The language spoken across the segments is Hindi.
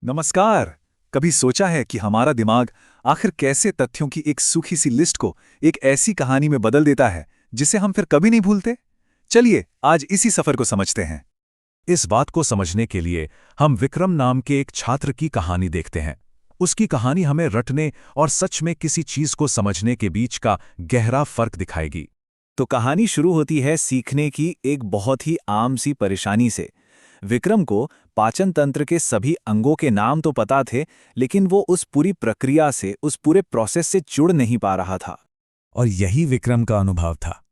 नमस्कार। कभी सोचा है कि हमारा दिमाग आखिर कैसे तथ्यों की एक सूखी सी लिस्ट को एक ऐसी कहानी में बदल देता है जिसे हम फिर कभी नहीं भूलते? चलिए आज इसी सफर को समझते हैं। इस बात को समझने के लिए हम विक्रम नाम के एक छात्र की कहानी देखते हैं। उसकी कहानी हमें रटने और सच में किसी चीज को समझने के बीच का गहरा फर्क दिखाएगी। तो कहानी शुरू होती है सीखने की एक बहुत ही आम सी परेशानी से। विक्रम को पाचन तंत्र के सभी अंगों के नाम तो पता थे, लेकिन वो उस पूरी प्रक्रिया से, उस पूरे प्रोसेस से जुड़ नहीं पा रहा था। और यही विक्रम का अनुभव था।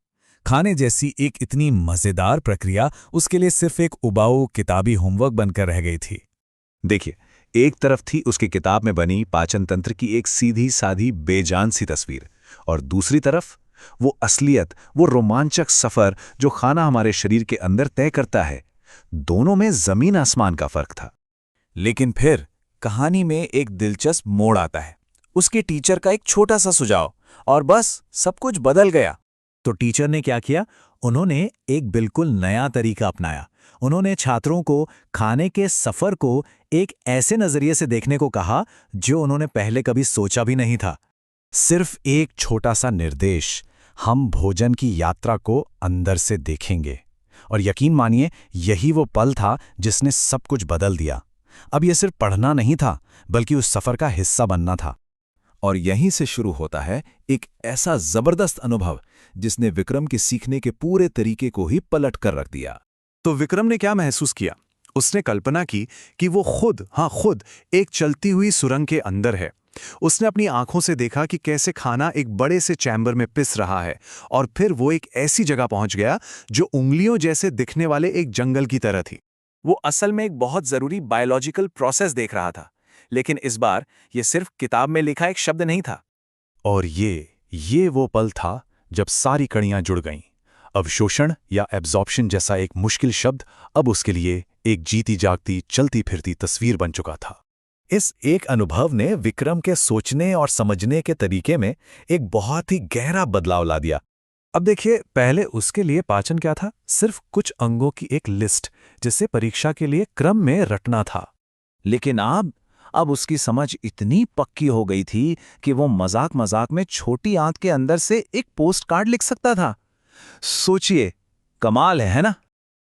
खाने जैसी एक इतनी मजेदार प्रक्रिया उसके लिए सिर्फ एक उबाऊ किताबी होमवर्क बनकर रह गई थी। देखिए, एक तरफ थी उसकी किताब में बनी पाचन तंत्र की एक सीधी साधी बेजान सी तस्वीर, और दूसरी तरफ वो असलियत, वो रोमांचक सफर जो खाना हमारे शरीर के अंदर तय करता है। दोनों में जमीन आसमान का फर्क था। लेकिन फिर कहानी में एक दिलचस्प मोड़ आता है। उसके टीचर का एक छोटा सा सुझाव, और बस सब कुछ बदल गया। तो टीचर ने क्या किया? उन्होंने एक बिल्कुल नया तरीका अपनाया। उन्होंने छात्रों को खाने के सफर को एक ऐसे नजरिए से देखने को कहा जो उन्होंने पहले कभी सोचा भी नहीं था। सिर्फ एक छोटा सा निर्देश, हम भोजन की यात्रा को अंदर से देखेंगे। और यकीन मानिए, यही वो पल था जिसने सब कुछ बदल दिया। अब यह सिर्फ पढ़ना नहीं था, बल्कि उस सफर का हिस्सा बनना था। और यहीं से शुरू होता है एक ऐसा जबरदस्त अनुभव जिसने विक्रम के सीखने के पूरे तरीके को ही पलट कर रख दिया। तो विक्रम ने क्या महसूस किया? उसने कल्पना की कि वो खुद एक चलती हुई सुरंग के अंदर है। उसने अपनी आंखों से देखा कि कैसे खाना एक बड़े से चैम्बर में पिस रहा है, और फिर वो एक ऐसी जगह पहुंच गया जो उंगलियों जैसे दिखने वाले एक जंगल की तरह थी। वो असल में एक बहुत जरूरी बायोलॉजिकल प्रोसेस देख रहा था, लेकिन इस बार ये सिर्फ किताब में लिखा एक शब्द नहीं था। और ये वो पल था जब सारी कड़ियां जुड़ गईं। अवशोषण या एब्जॉर्प्शन जैसा एक मुश्किल शब्द अब उसके लिए एक जीती जागती चलती फिरती तस्वीर बन चुका था। इस एक अनुभव ने विक्रम के सोचने और समझने के तरीके में एक बहुत ही गहरा बदलाव ला दिया। अब देखिए, पहले उसके लिए पाचन क्या था? सिर्फ कुछ अंगों की एक लिस्ट जिसे परीक्षा के लिए क्रम में रटना था। लेकिन अब उसकी समझ इतनी पक्की हो गई थी कि वो मजाक मजाक में छोटी आंत के अंदर से एक पोस्ट कार्ड लिख सकता था। सोचिए, कमाल है ना?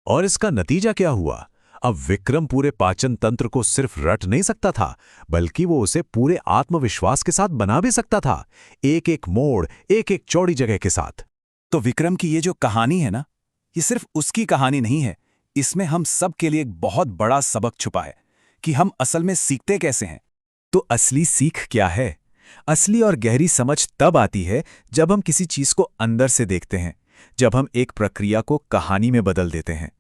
और इसका नतीजा क्या हुआ? अब विक्रम पूरे पाचन तंत्र को सिर्फ रट नहीं सकता था, बल्कि वो उसे पूरे आत्मविश्वास के साथ बना भी सकता था, एक एक मोड़, एक एक चौड़ी जगह के साथ। तो विक्रम की ये जो कहानी है ना, ये सिर्फ उसकी कहानी नहीं है। इसमें हम सब के लिए एक बहुत बड़ा सबक छुपा है कि हम असल में सीखते कैसे हैं। तो असली सीख क्या है? असली और गहरी समझ तब आती है जब हम किसी चीज को अंदर से देखते हैं, जब हम एक प्रक्रिया को कहानी में बदल देते हैं,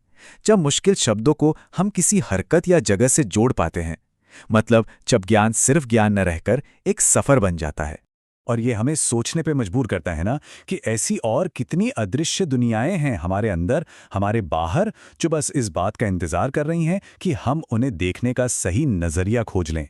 जब मुश्किल शब्दों को हम किसी हरकत या जगह से जोड़ पाते हैं। मतलब जब ज्ञान सिर्फ ज्ञान न रहकर एक सफर बन जाता है। और ये हमें सोचने पे मजबूर करता है ना, कि ऐसी और कितनी अदृश्य दुनियाएं हैं हमारे अंदर, हमारे बाहर, जो बस इस बात का इंतजार कर रही हैं कि हम उन्हें देखने का सही नजरिया खोज लें।